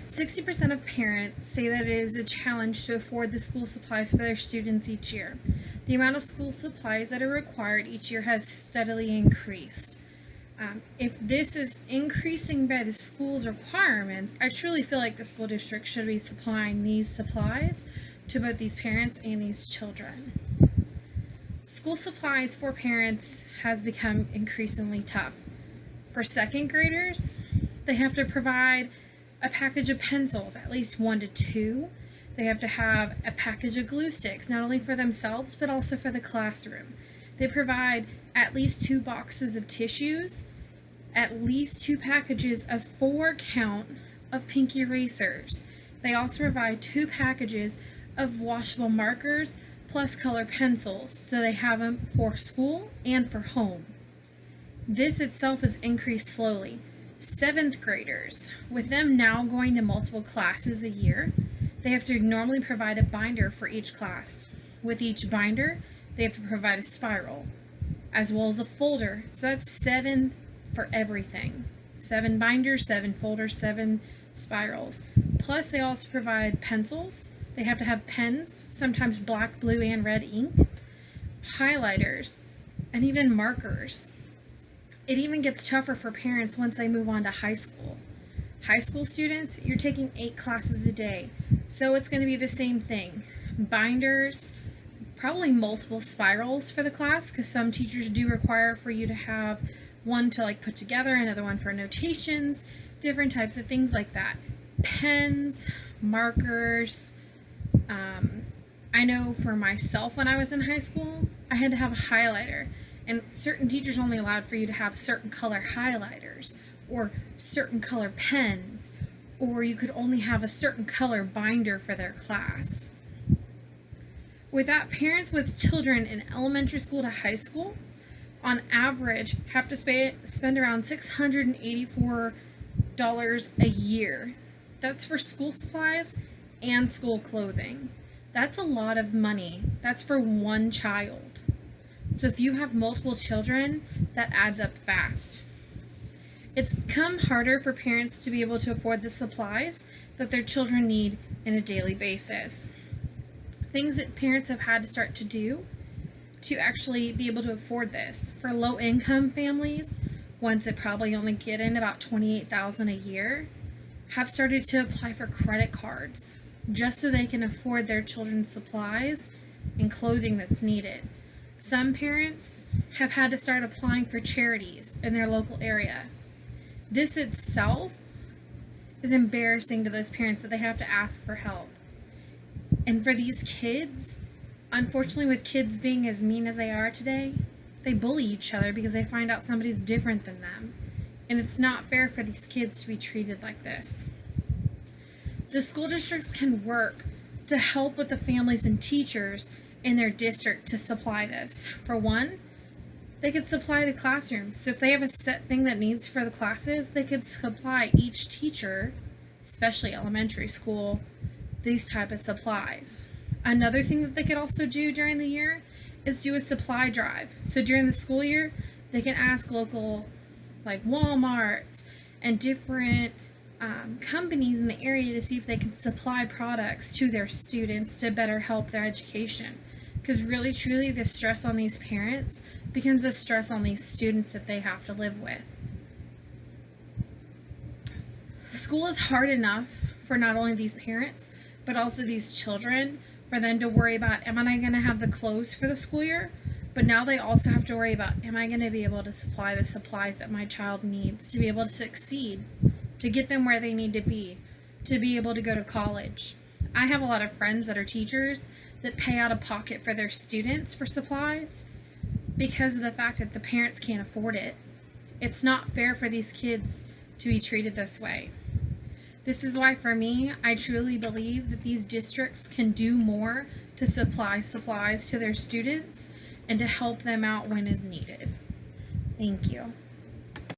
60% of parents say that it is a challenge to afford the school supplies for their students each year. The amount of school supplies that are required each year has steadily increased. If this is increasing by the school's requirements, I truly feel like the school district should be supplying these supplies to both these parents and these children. School supplies for parents has become increasingly tough. For second graders, they have to provide a package of pencils, at least 1 to 2. They have to have a package of glue sticks, not only for themselves, but also for the classroom. They provide at least 2 boxes of tissues, at least 2 packages of 4 count of pink erasers. They also provide 2 packages of washable markers plus color pencils, so they have them for school and for home. This itself has increased slowly. 7th graders, with them now going to multiple classes a year, they have to normally provide a binder for each class. With each binder, they have to provide a spiral, as well as a folder. So that's 7 for everything. 7 binders, 7 folders, 7 spirals. Plus, they also provide pencils. They have to have pens, sometimes black, blue, and red ink, highlighters, and even markers. It even gets tougher for parents once they move on to high school. High school students, you're taking 8 classes a day, so it's going to be the same thing. Binders, probably multiple spirals for the class, because some teachers do require for you to have one to put together, another one for notations, different types of things like that. Pens, markers. I know for myself when I was in high school, I had to have a highlighter. And certain teachers only allowed for you to have certain color highlighters or certain color pens, or you could only have a certain color binder for their class. With that, parents with children in elementary school to high school, on average, have to spend around $684 a year. That's for school supplies and school clothing. That's a lot of money. That's for one child. So if you have multiple children, that adds up fast. It's become harder for parents to be able to afford the supplies that their children need on a daily basis. Things that parents have had to start to do to actually be able to afford this. For low-income families, ones that probably only get in about $28,000 a year, have started to apply for credit cards just so they can afford their children's supplies and clothing that's needed. Some parents have had to start applying for charities in their local area. This itself is embarrassing to those parents that they have to ask for help. And for these kids, unfortunately, with kids being as mean as they are today, they bully each other because they find out somebody's different than them. And it's not fair for these kids to be treated like this. The school districts can work to help with the families and teachers in their district to supply this. For one, they could supply the classrooms. So if they have a set thing that needs for the classes, they could supply each teacher, especially elementary school, these type of supplies. Another thing that they could also do during the year is do a supply drive. So during the school year, they can ask local Walmarts and different companies in the area to see if they can supply products to their students to better help their education. Because really, truly, the stress on these parents becomes a stress on these students that they have to live with. School is hard enough for not only these parents, but also these children, for them to worry about, am I going to have the clothes for the school year? But now they also have to worry about, am I going to be able to supply the supplies that my child needs to be able to succeed, to get them where they need to be able to go to college. I have a lot of friends that are teachers that pay out of pocket for their students for supplies because of the fact that the parents can't afford it. It's not fair for these kids to be treated this way. This is why, for me, I truly believe that these districts can do more to supply supplies to their students and to help them out when is needed. Thank you.